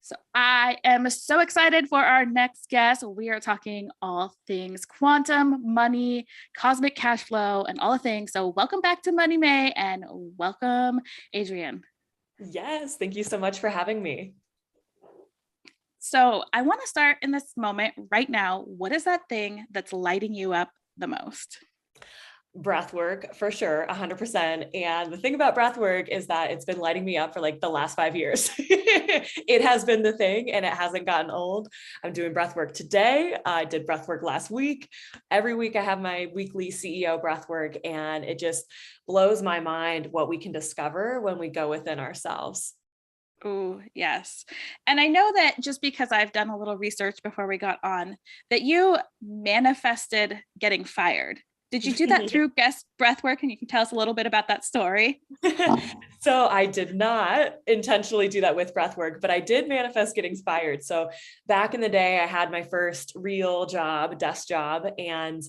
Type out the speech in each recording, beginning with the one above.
So I am so excited for our next guest. We are talking all things quantum, money, cosmic cash flow, and all the things. So welcome back to Money May and welcome, Adrienne. Yes, thank you so much for having me. So I want to start in this moment right now. What is that thing that's lighting you up the most? Breathwork for sure, 100%. And the thing about breathwork is that it's been lighting me up for like the last 5 years. It has been the thing and it hasn't gotten old. I'm doing breathwork today. I did breathwork last week. Every week I have my weekly CEO breathwork, and it just blows my mind what we can discover when we go within ourselves. Oh, yes. And I know that just because I've done a little research before we got on, that you manifested getting fired. Did you do that through guest breathwork? And you can tell us a little bit about that story. So I did not intentionally do that with breathwork, but I did manifest getting fired. So back in the day, I had my first real job, desk job, and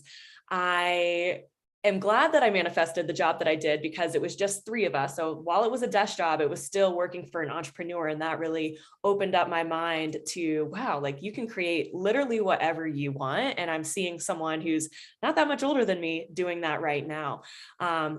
I am glad that I manifested the job that I did because it was just 3 of us. So while it was a desk job, it was still working for an entrepreneur. And that really opened up my mind to, wow, like you can create literally whatever you want. And I'm seeing someone who's not that much older than me doing that right now.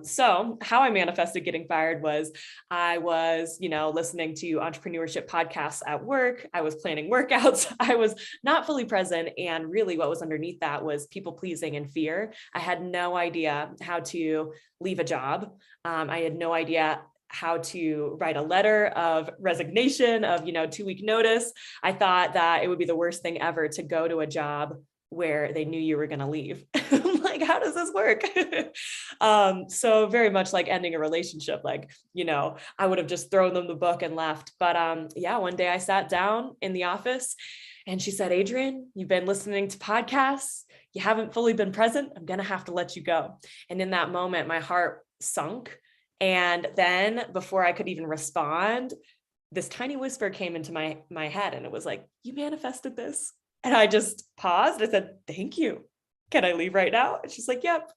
So how I manifested getting fired was I was, listening to entrepreneurship podcasts at work. I was planning workouts. I was not fully present. And really what was underneath that was people pleasing and fear. I had no idea how to leave a job. I had no idea how to write a letter of resignation of, 2-week notice. I thought that it would be the worst thing ever to go to a job where they knew you were going to leave. Like, how does this work? So very much like ending a relationship, like, I would have just thrown them the book and left. But one day I sat down in the office and she said, Adrienne, you've been listening to podcasts. You haven't fully been present. I'm going to have to let you go. And in that moment, my heart sunk. And then before I could even respond, this tiny whisper came into my head. And it was like, you manifested this. And I just paused. I said, thank you. Can I leave right now? And she's like, yep.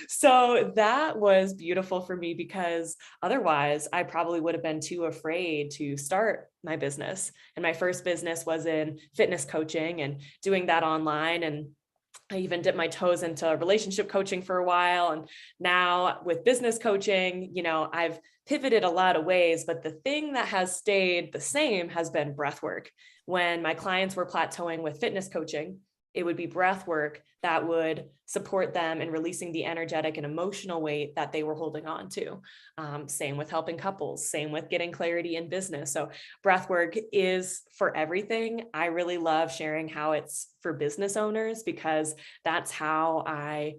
So that was beautiful for me because otherwise I probably would have been too afraid to start my business. And my first business was in fitness coaching and doing that online. And I even dipped my toes into relationship coaching for a while. And now with business coaching, I've pivoted a lot of ways, but the thing that has stayed the same has been breath work. When my clients were plateauing with fitness coaching, it would be breath work that would support them in releasing the energetic and emotional weight that they were holding on to. Same with helping couples, same with getting clarity in business. So breath work is for everything. I really love sharing how it's for business owners because that's how I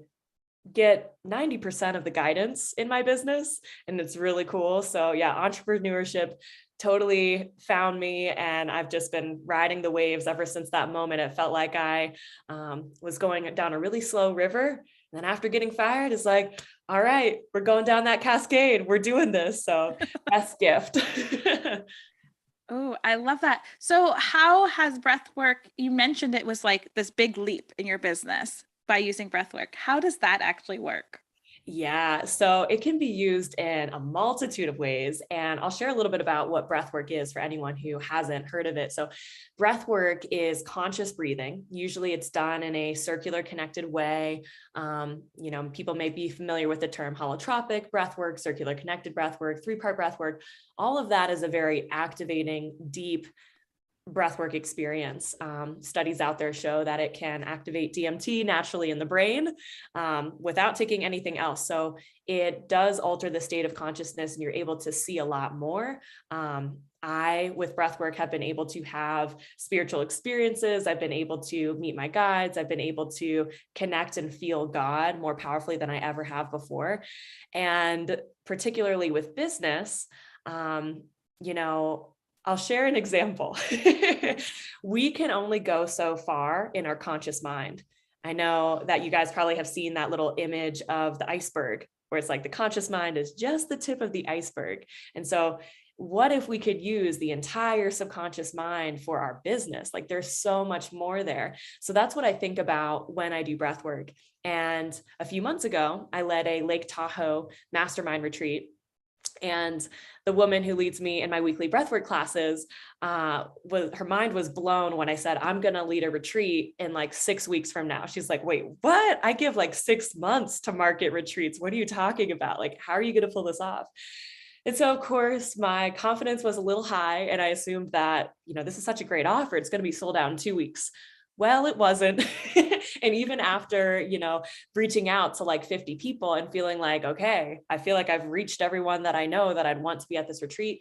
get 90% of the guidance in my business. And it's really cool. So yeah, entrepreneurship totally found me. And I've just been riding the waves ever since that moment. It felt like I was going down a really slow river. And then after getting fired, it's like, all right, we're going down that cascade. We're doing this. So best gift. Oh, I love that. So how has breath work, you mentioned it was like this big leap in your business by using breath work. How does that actually work? Yeah, so it can be used in a multitude of ways. And I'll share a little bit about what breathwork is for anyone who hasn't heard of it. So breathwork is conscious breathing. Usually it's done in a circular connected way. People may be familiar with the term holotropic breathwork, circular connected breathwork, 3-part breathwork. All of that is a very activating, deep breathwork experience. Studies out there show that it can activate DMT naturally in the brain without taking anything else. So it does alter the state of consciousness and you're able to see a lot more. I, with breathwork, have been able to have spiritual experiences. I've been able to meet my guides. I've been able to connect and feel God more powerfully than I ever have before. And particularly with business, I'll share an example. We can only go so far in our conscious mind. I know that you guys probably have seen that little image of the iceberg, where it's like the conscious mind is just the tip of the iceberg. And so what if we could use the entire subconscious mind for our business? Like there's so much more there. So that's what I think about when I do breath work. And a few months ago, I led a Lake Tahoe mastermind retreat. And the woman who leads me in my weekly breathwork classes, her mind was blown when I said, I'm going to lead a retreat in like 6 weeks from now. She's like, wait, what? I give like 6 months to market retreats. What are you talking about? Like, how are you going to pull this off? And so, of course, my confidence was a little high, and I assumed that, this is such a great offer. It's going to be sold out in 2 weeks. Well, it wasn't. And even after, reaching out to like 50 people and feeling like, okay, I feel like I've reached everyone that I know that I'd want to be at this retreat,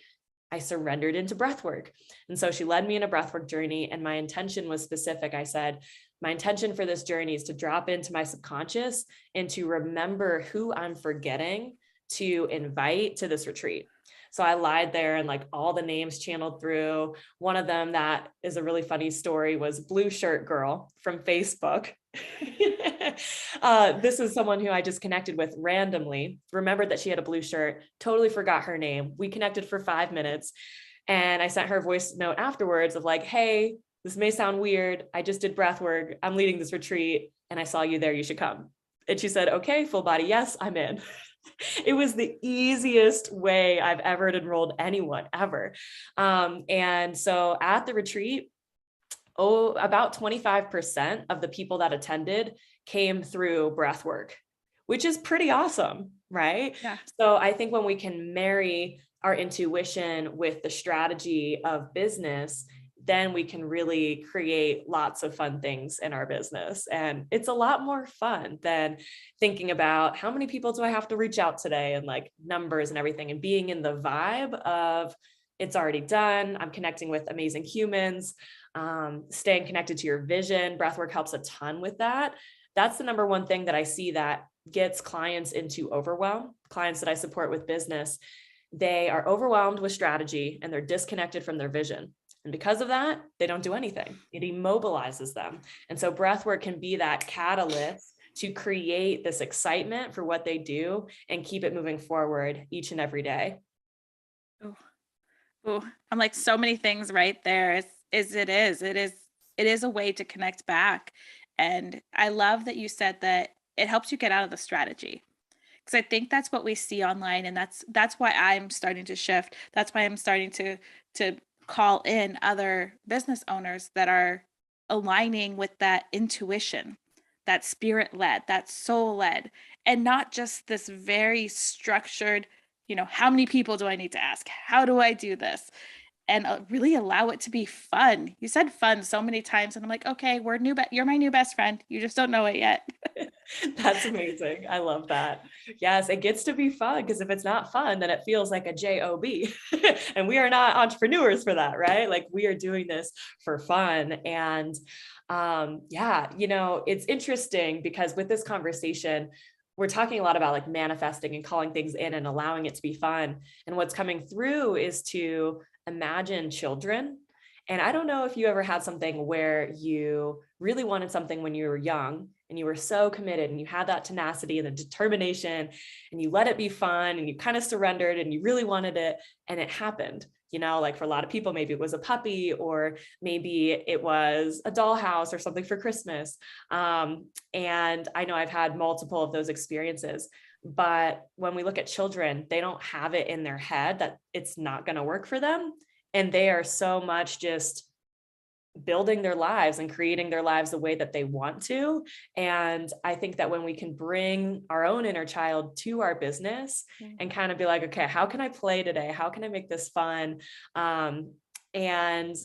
I surrendered into breathwork. And so she led me in a breathwork journey, and my intention was specific. I said, my intention for this journey is to drop into my subconscious and to remember who I'm forgetting to invite to this retreat. So I lied there, and like all the names channeled through. One of them that is a really funny story was Blue Shirt Girl from Facebook. This is someone who I just connected with randomly, remembered that she had a blue shirt, totally forgot her name. We connected for 5 minutes, and I sent her a voice note afterwards of like, hey, this may sound weird. I just did breath work. I'm leading this retreat and I saw you there. You should come. And she said, okay, full body. Yes, I'm in. It was the easiest way I've ever enrolled anyone ever. And so at the retreat, about 25% of the people that attended came through breathwork, which is pretty awesome, right? Yeah. So I think when we can marry our intuition with the strategy of business, then we can really create lots of fun things in our business. And it's a lot more fun than thinking about how many people do I have to reach out today and like numbers and everything, and being in the vibe of it's already done. I'm connecting with amazing humans, staying connected to your vision. Breathwork helps a ton with that. That's the number one thing that I see that gets clients into overwhelm. Clients that I support with business, they are overwhelmed with strategy and they're disconnected from their vision. And because of that, they don't do anything. It immobilizes them. And so breathwork can be that catalyst to create this excitement for what they do and keep it moving forward each and every day. Oh, I'm like, so many things right there. It is a way to connect back. And I love that you said that it helps you get out of the strategy. Because I think that's what we see online. And that's why I'm starting to shift. That's why I'm starting to call in other business owners that are aligning with that intuition, that spirit led, that soul led, and not just this very structured, how many people do I need to ask? How do I do this? And really allow it to be fun. You said fun so many times, and I'm like, okay, you're my new best friend. You just don't know it yet. That's amazing. I love that. Yes, it gets to be fun, because if it's not fun, then it feels like a job. And we are not entrepreneurs for that, right? Like, we are doing this for fun. And it's interesting because with this conversation, we're talking a lot about like manifesting and calling things in and allowing it to be fun. And what's coming through is to imagine children. And I don't know if you ever had something where you really wanted something when you were young and you were so committed and you had that tenacity and the determination and you let it be fun and you kind of surrendered and you really wanted it and it happened. Like for a lot of people, maybe it was a puppy or maybe it was a dollhouse or something for Christmas. And I know I've had multiple of those experiences. But when we look at children, they don't have it in their head that it's not going to work for them. And they are so much just building their lives and creating their lives the way that they want to. And I think that when we can bring our own inner child to our business and kind of be like, okay, how can I play today? How can I make this fun? And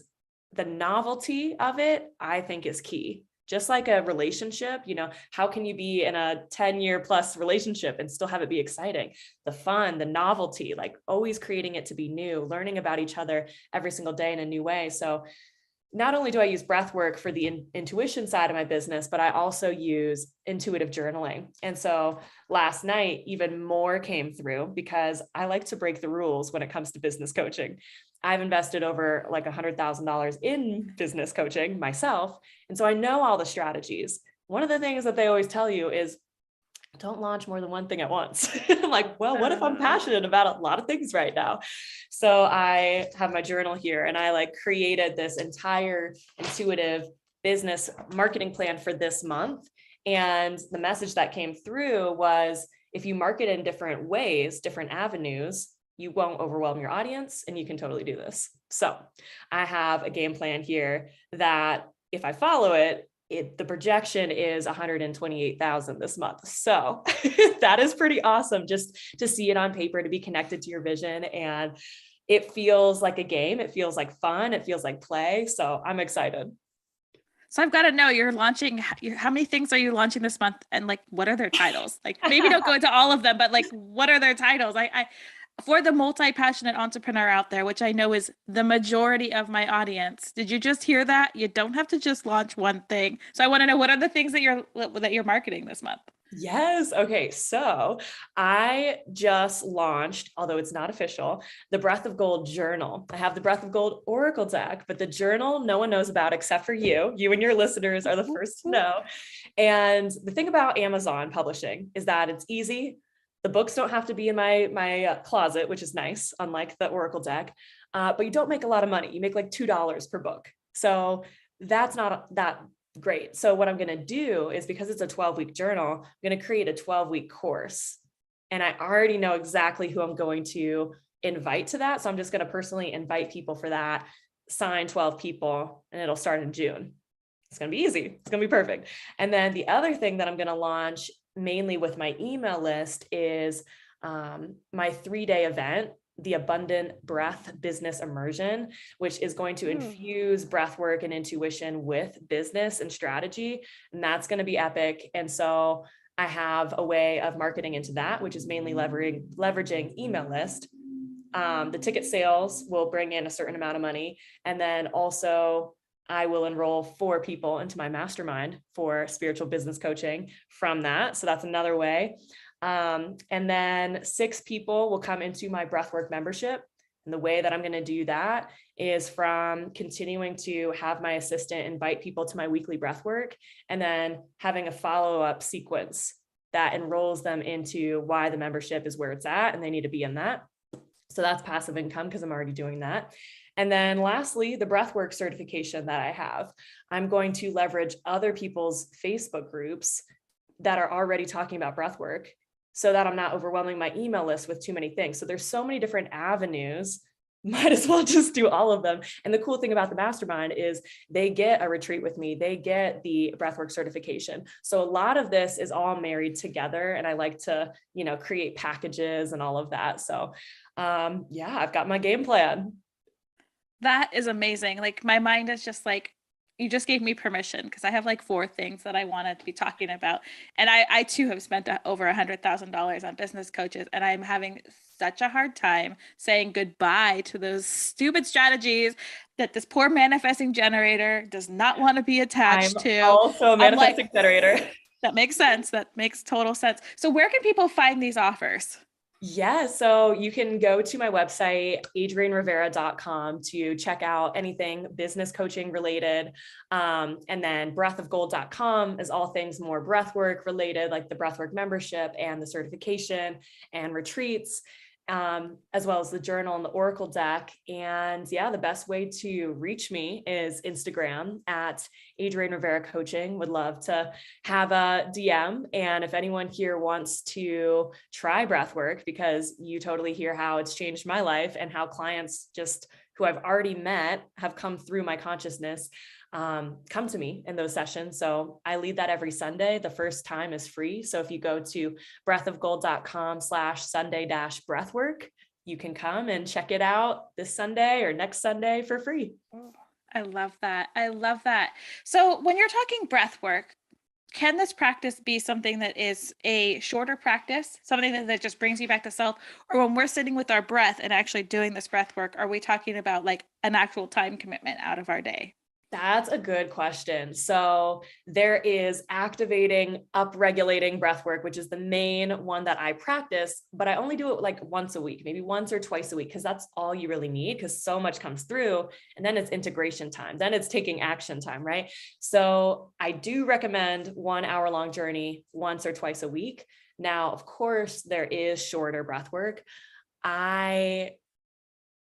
the novelty of it, I think, is key. Just like a relationship, how can you be in a 10-year plus relationship and still have it be exciting? The fun, the novelty, like always creating it to be new, learning about each other every single day in a new way. So not only do I use breath work for the intuition side of my business, but I also use intuitive journaling. And so last night, even more came through because I like to break the rules when it comes to business coaching. I've invested over like $100,000 in business coaching myself. And so I know all the strategies. One of the things that they always tell you is don't launch more than one thing at once. I'm like, well, what if I'm passionate about a lot of things right now? So I have my journal here and I like created this entire intuitive business marketing plan for this month. And the message that came through was if you market in different ways, different avenues, you won't overwhelm your audience, and you can totally do this. So I have a game plan here that if I follow it, the projection is 128,000 this month. So that is pretty awesome just to see it on paper, to be connected to your vision. And it feels like a game. It feels like fun. It feels like play. So I'm excited. So I've got to know, you're launching, how many things are you launching this month? And like, what are their titles? Like, maybe don't go into all of them, but like, what are their titles? For the multi-passionate entrepreneur out there, which I know is the majority of my audience, did you just hear that? You don't have to just launch one thing. So I want to know, what are the things that you're marketing this month? Yes. Okay. So I just launched, although it's not official, the Breath of Gold journal. I have the Breath of Gold Oracle deck, but the journal no one knows about except for you. You and your listeners are the first to know. And the thing about Amazon publishing is that it's easy. The books don't have to be in my closet, which is nice, unlike the Oracle deck. But you don't make a lot of money. You make like $2 per book. So that's not that great. So what I'm going to do is, because it's a 12-week journal, I'm going to create a 12-week course. And I already know exactly who I'm going to invite to that. So I'm just going to personally invite people for that, sign 12 people, and it'll start in June. It's going to be easy. It's going to be perfect. And then the other thing that I'm going to launch mainly with my email list is my 3-day event, the Abundant Breath Business Immersion, which is going to infuse breath work and intuition with business and strategy. And that's going to be epic. And so I have a way of marketing into that, which is mainly leveraging email list. The ticket sales will bring in a certain amount of money. And then also I will enroll 4 people into my mastermind for spiritual business coaching from that. So that's another way. And then 6 people will come into my breathwork membership. And the way that I'm going to do that is from continuing to have my assistant invite people to my weekly breathwork, and then having a follow-up sequence that enrolls them into why the membership is where it's at, and they need to be in that. So that's passive income because I'm already doing that. And then lastly, the breathwork certification that I have, I'm going to leverage other people's Facebook groups that are already talking about breathwork, so that I'm not overwhelming my email list with too many things. So there's so many different avenues, might as well just do all of them. And the cool thing about the mastermind is they get a retreat with me. They get the breathwork certification. So a lot of this is all married together. And I like to, create packages and all of that. So yeah, I've got my game plan. That is amazing. Like, my mind is just like, you just gave me permission, because I have like 4 things that I wanted to be talking about. And I too have spent over $100,000 on business coaches, and I'm having such a hard time saying goodbye to those stupid strategies that this poor manifesting generator does not want to be attached to. Also a manifesting generator. That makes sense. That makes total sense. So where can people find these offers? Yeah, so you can go to my website, adriennerivera.com, to check out anything business coaching related. And then breathofgold.com is all things more breathwork related, like the breathwork membership and the certification and retreats, as well as the journal and the Oracle deck. And yeah, the best way to reach me is Instagram at Adrienne Rivera Coaching. Would love to have a DM. And if anyone here wants to try breathwork, because you totally hear how it's changed my life and how clients just who I've already met have come through my consciousness, come to me in those sessions. So I lead that every Sunday. The first time is free. So if you go to breathofgold.com/Sunday-breathwork, you can come and check it out this Sunday or next Sunday for free. I love that. I love that. So when you're talking breath work, can this practice be something that is a shorter practice, something that just brings you back to self? Or when we're sitting with our breath and actually doing this breath work, are we talking about like an actual time commitment out of our day? That's a good question. So there is activating, upregulating breath work, which is the main one that I practice, but I only do it like once a week, maybe once or twice a week, because that's all you really need, because so much comes through. And then it's integration time. Then it's taking action time, right? So I do recommend 1 hour-long journey once or twice a week. Now, of course, there is shorter breath work.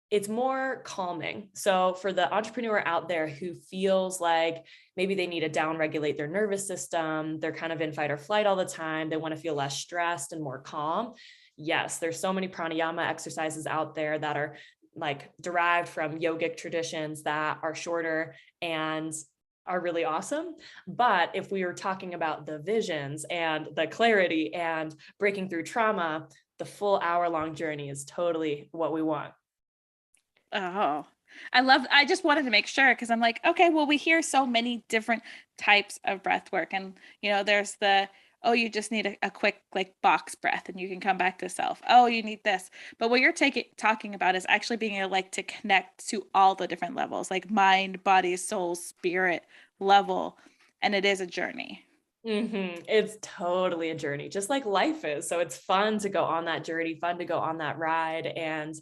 It's more calming. So for the entrepreneur out there who feels like maybe they need to down-regulate their nervous system, they're kind of in fight or flight all the time, they want to feel less stressed and more calm, yes, there's so many pranayama exercises out there that are like derived from yogic traditions that are shorter and are really awesome. But if we were talking about the visions and the clarity and breaking through trauma, the full hour-long journey is totally what we want. Oh, I just wanted to make sure, because I'm like, okay, well, we hear so many different types of breath work. And, there's oh, you just need a quick like box breath and you can come back to self. Oh, you need this. But what you're talking about is actually being able to connect to all the different levels, like mind, body, soul, spirit level. And it is a journey. It's totally a journey, just like life is. So it's fun to go on that journey, fun to go on that ride. And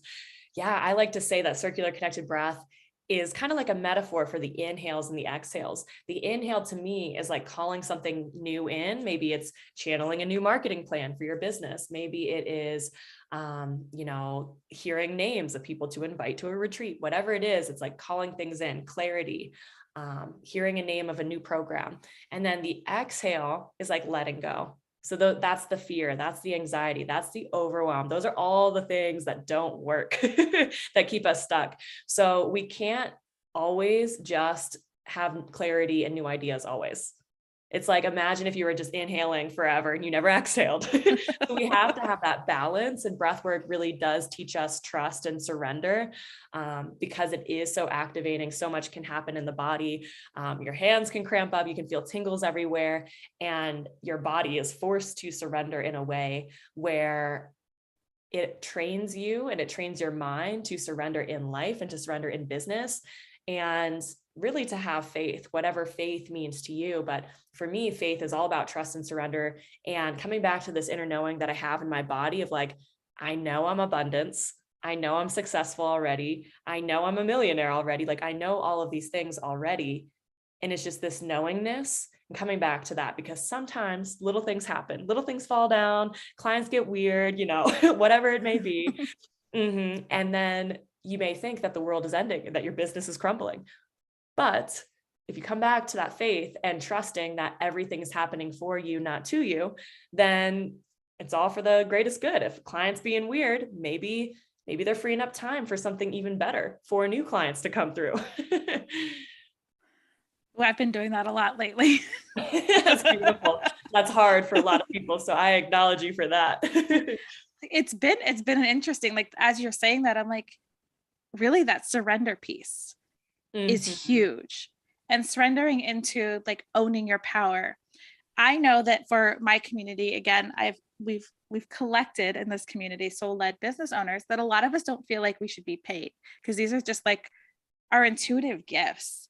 yeah, I like to say that circular connected breath is kind of like a metaphor for the inhales and the exhales. The inhale to me is like calling something new in. Maybe it's channeling a new marketing plan for your business. Maybe it is, hearing names of people to invite to a retreat, whatever it is, it's like calling things in, clarity, hearing a name of a new program. And then the exhale is like letting go. So that's the fear, that's the anxiety, that's the overwhelm. Those are all the things that don't work, that keep us stuck. So we can't always just have clarity and new ideas always. It's like, imagine if you were just inhaling forever and you never exhaled. So we have to have that balance, and breath work really does teach us trust and surrender, because it is so activating. So much can happen in the body. Your hands can cramp up, you can feel tingles everywhere, and your body is forced to surrender in a way where it trains you and it trains your mind to surrender in life and to surrender in business, and really to have faith, whatever faith means to you. But for me, faith is all about trust and surrender, and coming back to this inner knowing that I have in my body of like, I know I'm abundance. I know I'm successful already. I know I'm a millionaire already. Like I know all of these things already. And it's just this knowingness and coming back to that, because sometimes little things happen, little things fall down, clients get weird, whatever it may be. And then you may think that the world is ending and that your business is crumbling. But if you come back to that faith and trusting that everything is happening for you, not to you, then it's all for the greatest good. If clients being weird, maybe they're freeing up time for something even better for new clients to come through. Well, I've been doing that a lot lately. That's beautiful. That's hard for a lot of people. So I acknowledge you for that. It's been an interesting, like, as you're saying that, I'm like, really, that surrender piece is huge, and surrendering into like owning your power. I know that for my community, again, we've collected in this community soul-led business owners that a lot of us don't feel like we should be paid, because these are just like our intuitive gifts.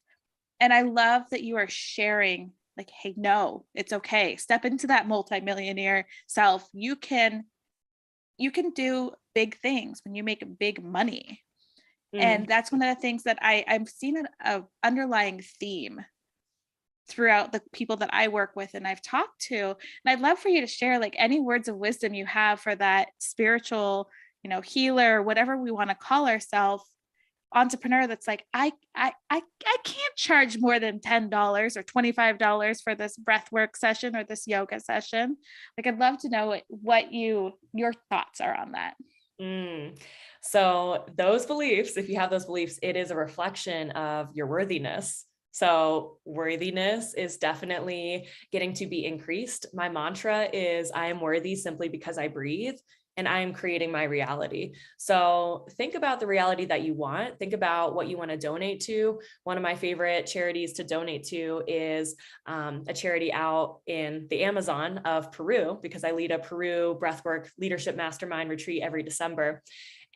And I love that you are sharing like, hey, no, it's okay. Step into that multimillionaire self. You can do big things when you make big money. And that's one of the things that I've seen an underlying theme throughout the people that I work with and I've talked to. And I'd love for you to share like any words of wisdom you have for that spiritual, healer, whatever we want to call ourselves, entrepreneur that's like, I can't charge more than $10 or $25 for this breathwork session or this yoga session. Like, I'd love to know what your thoughts are on that. So those beliefs, if you have those beliefs, it is a reflection of your worthiness. So worthiness is definitely getting to be increased. My mantra is I am worthy simply because I breathe, and I am creating my reality. So think about the reality that you want. Think about what you want to donate to. One of my favorite charities to donate to is a charity out in the Amazon of Peru, because I lead a Peru breathwork leadership mastermind retreat every December.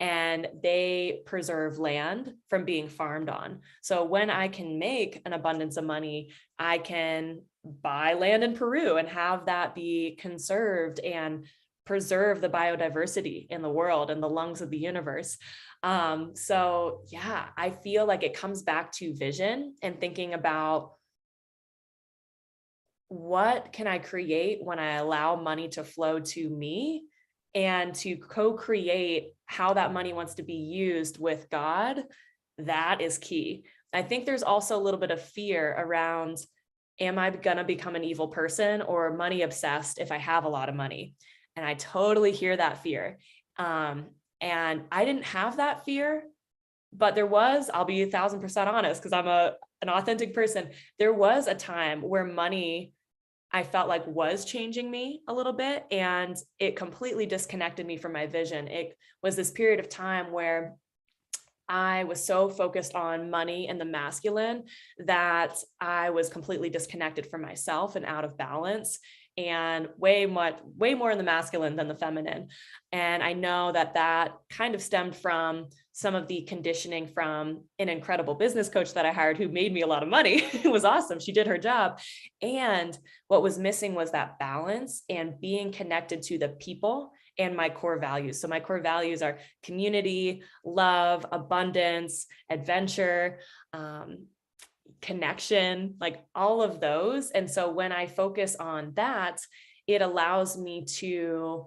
And they preserve land from being farmed on. So when I can make an abundance of money, I can buy land in Peru and have that be conserved and preserve the biodiversity in the world and the lungs of the universe. So yeah, I feel like it comes back to vision and thinking about what can I create when I allow money to flow to me, and to co-create how that money wants to be used with God. That is key. I think there's also a little bit of fear around, am I going to become an evil person or money obsessed if I have a lot of money? And I totally hear that fear. And I didn't have that fear, but there was, I'll be 1,000% honest, because I'm an authentic person. There was a time where money, I felt like, was changing me a little bit, and it completely disconnected me from my vision. It was this period of time where I was so focused on money and the masculine that I was completely disconnected from myself and out of balance, and way more in the masculine than the feminine. And I know that that kind of stemmed from some of the conditioning from an incredible business coach that I hired, who made me a lot of money. It was awesome. She did her job. And what was missing was that balance and being connected to the people and my core values. So my core values are community, love, abundance, adventure, connection, like all of those. And so when I focus on that, it allows me to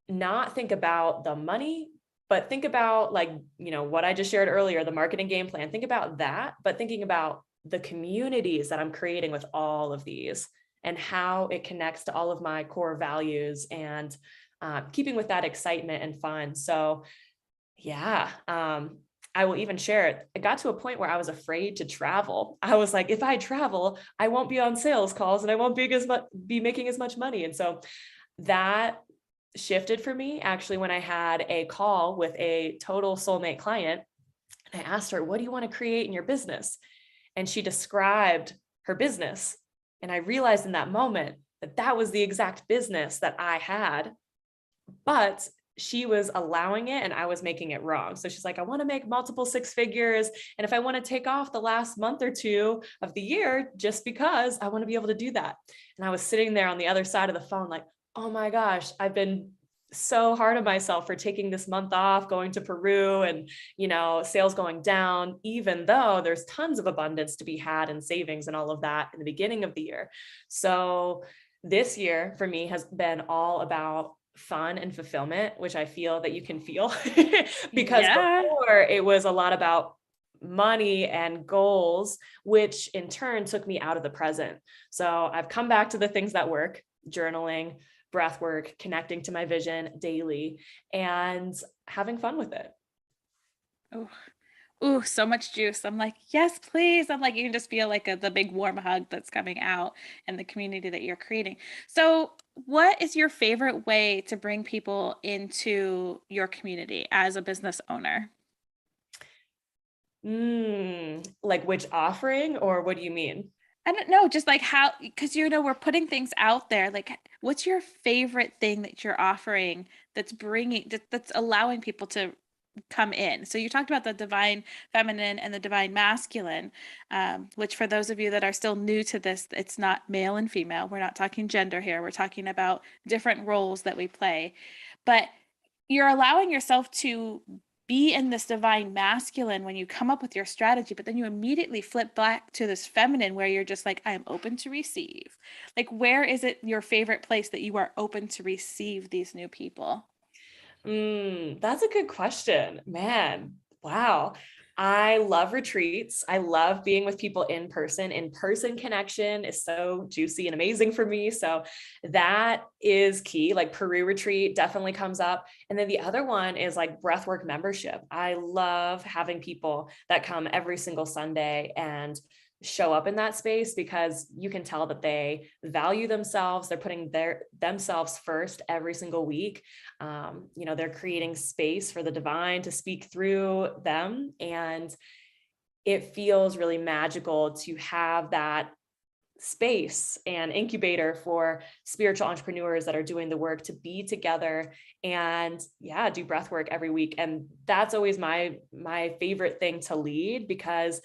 not think about the money, but think about, like, what I just shared earlier, the marketing game plan. Think about that, but thinking about the communities that I'm creating with all of these and how it connects to all of my core values, and keeping with that excitement and fun. So yeah, I will even share it. It got to a point where I was afraid to travel. I was like, if I travel, I won't be on sales calls and I won't be making as much money. And so that shifted for me actually when I had a call with a total soulmate client. And I asked her, what do you want to create in your business? And she described her business. And I realized in that moment that that was the exact business that I had, but she was allowing it and I was making it wrong. So she's like, I want to make multiple six figures. And if I want to take off the last month or two of the year, just because I want to be able to do that. And I was sitting there on the other side of the phone, like, oh my gosh, I've been so hard on myself for taking this month off, going to Peru, and, sales going down, even though there's tons of abundance to be had and savings and all of that in the beginning of the year. So this year for me has been all about fun and fulfillment, which I feel that you can feel because before it was a lot about money and goals, which in turn took me out of the present. So I've come back to the things that work: journaling, breath work, connecting to my vision daily, and having fun with it. Oh, so much juice. I'm like, yes, please. I'm like, you can just feel like the big warm hug that's coming out in the community that you're creating. So what is your favorite way to bring people into your community as a business owner? Like which offering, or what do you mean? I don't know, just like how, because we're putting things out there. Like, what's your favorite thing that you're offering that's that's allowing people to come in? So you talked about the divine feminine and the divine masculine, which for those of you that are still new to this, it's not male and female. We're not talking gender here. We're talking about different roles that we play. But you're allowing yourself to be in this divine masculine when you come up with your strategy, but then you immediately flip back to this feminine where you're just like, I am open to receive. Like, where is it your favorite place that you are open to receive these new people? That's a good question, man. Wow. I love retreats. I love being with people in person. In-person connection is so juicy and amazing for me. So that is key. Like Peru retreat definitely comes up. And then the other one is like breathwork membership. I love having people that come every single Sunday and show up in that space, because you can tell that they value themselves. They're putting themselves first every single week. They're creating space for the divine to speak through them. And it feels really magical to have that space and incubator for spiritual entrepreneurs that are doing the work to be together and do breath work every week. And that's always my favorite thing to lead, because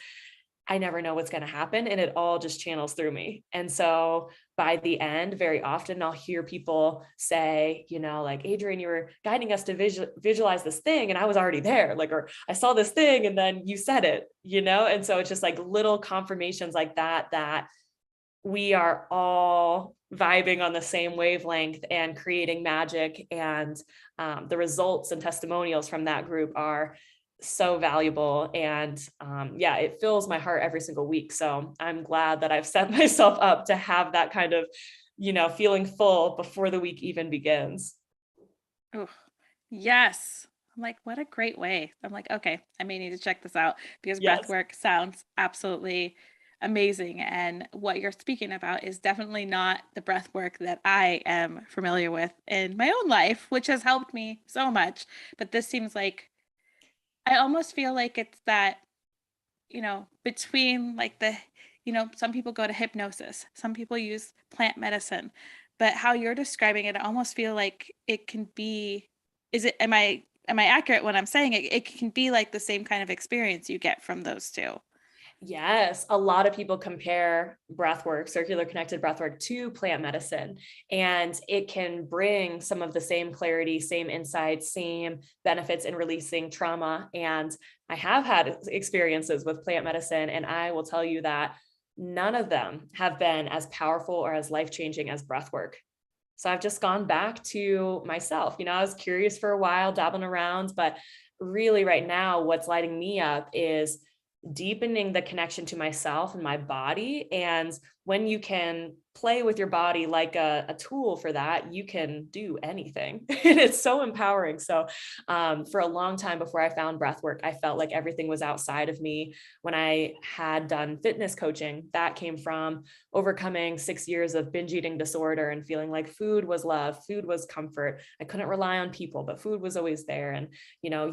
I never know what's going to happen and it all just channels through me. And so by the end, very often I'll hear people say, like, Adrienne, you were guiding us to visualize this thing, and I was already there, like, or I saw this thing and then you said it, and so it's just like little confirmations like that we are all vibing on the same wavelength and creating magic. And the results and testimonials from that group are so valuable. And it fills my heart every single week. So I'm glad that I've set myself up to have that kind of feeling full before the week even begins. Oh, yes. I'm like, what a great way. I'm like, okay, I may need to check this out because breath Yes. work sounds absolutely amazing. And what you're speaking about is definitely not the breath work that I am familiar with in my own life, which has helped me so much. But this seems like I almost feel like it's that, between like some people go to hypnosis, some people use plant medicine, but how you're describing it, I almost feel like it can be, am I accurate when I'm saying it? It can be like the same kind of experience you get from those two. Yes, a lot of people compare breathwork, circular connected breathwork, to plant medicine, and it can bring some of the same clarity, same insights, same benefits in releasing trauma. And I have had experiences with plant medicine, and I will tell you that none of them have been as powerful or as life-changing as breathwork. So I've just gone back to myself. I was curious for a while, dabbling around, but really right now, what's lighting me up is deepening the connection to myself and my body. And when you can play with your body like a tool for that, you can do anything. And it's so empowering. So for a long time before I found breath work, I felt like everything was outside of me. When I had done fitness coaching, that came from overcoming 6 years of binge eating disorder and feeling like food was love, food was comfort. I couldn't rely on people, but food was always there. And,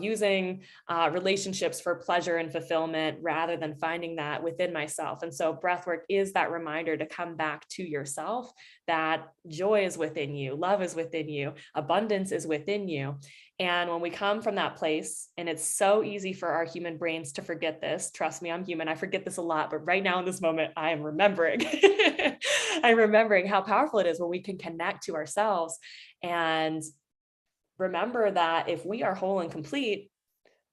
using relationships for pleasure and fulfillment rather than finding that within myself. And so breathwork is that reminder to come back to yourself, that joy is within you, love is within you, abundance is within you. And when we come from that place, and it's so easy for our human brains to forget this, trust me, I'm human, I forget this a lot, but right now in this moment, I am remembering. I'm remembering how powerful it is when we can connect to ourselves and remember that if we are whole and complete,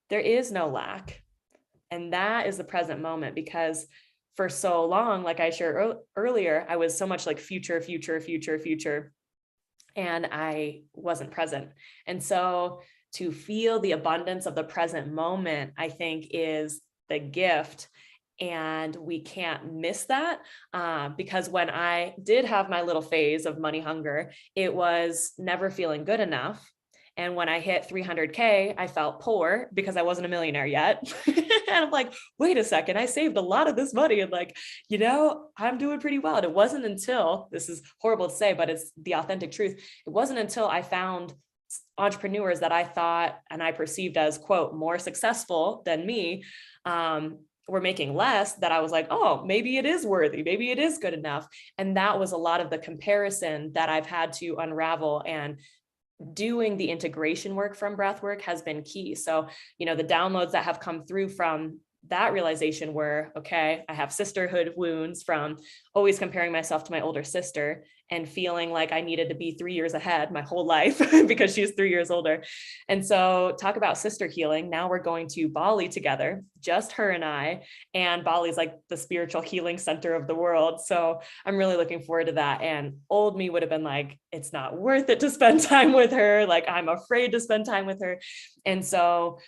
there is no lack. And that is the present moment, because for so long, like I shared earlier, I was so much like future, future, future, future, and I wasn't present. And so to feel the abundance of the present moment, I think, is the gift. And we can't miss that, because when I did have my little phase of money hunger, it was never feeling good enough. And when I hit 300K, I felt poor because I wasn't a millionaire yet. And I'm like, wait a second, I saved a lot of this money. And like, I'm doing pretty well. And it wasn't until, this is horrible to say, but it's the authentic truth. It wasn't until I found entrepreneurs that I thought and I perceived as, quote, more successful than me, were making less, that I was like, oh, maybe it is worthy. Maybe it is good enough. And that was a lot of the comparison that I've had to unravel, and doing the integration work from breathwork has been key. So, the downloads that have come through from that realization were, okay, I have sisterhood wounds from always comparing myself to my older sister and feeling like I needed to be 3 years ahead my whole life because she's 3 years older. And so talk about sister healing. Now we're going to Bali together, just her and I, and Bali's like the spiritual healing center of the world. So I'm really looking forward to that. And old me would have been like, it's not worth it to spend time with her. Like, I'm afraid to spend time with her. And so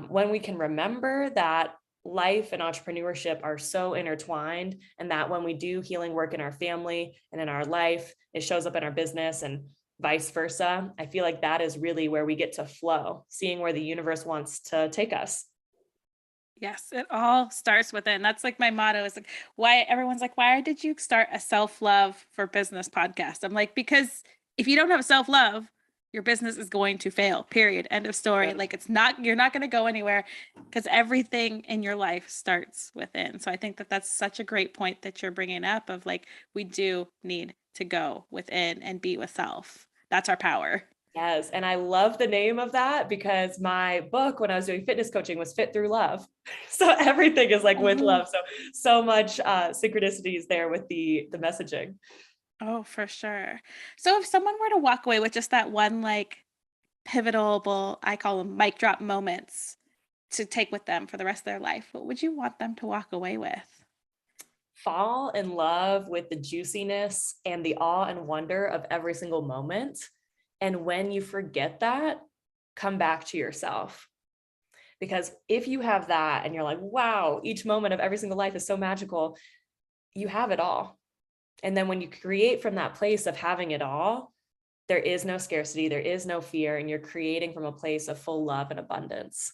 when we can remember that life and entrepreneurship are so intertwined, and that when we do healing work in our family and in our life, it shows up in our business and vice versa, I feel like that is really where we get to flow, seeing where the universe wants to take us. Yes, it all starts within. That's like my motto, is like, why everyone's like, why did you start a self-love for business podcast? I'm like, because if you don't have self-love, your business is going to fail, period. End of story. Yeah. Like, you're not going to go anywhere, because everything in your life starts within. So I think that that's such a great point that you're bringing up, of like, we do need to go within and be with self. That's our power. Yes. And I love the name of that, because my book, when I was doing fitness coaching, was Fit Through Love. So everything is like with love. So much synchronicities there with the messaging. Oh, for sure. So if someone were to walk away with just that one, like, pivotal, I call them mic drop moments, to take with them for the rest of their life, what would you want them to walk away with? Fall in love with the juiciness and the awe and wonder of every single moment. And when you forget that, come back to yourself. Because if you have that and you're like, wow, each moment of every single life is so magical, you have it all. And then when you create from that place of having it all, there is no scarcity, there is no fear, and you're creating from a place of full love and abundance.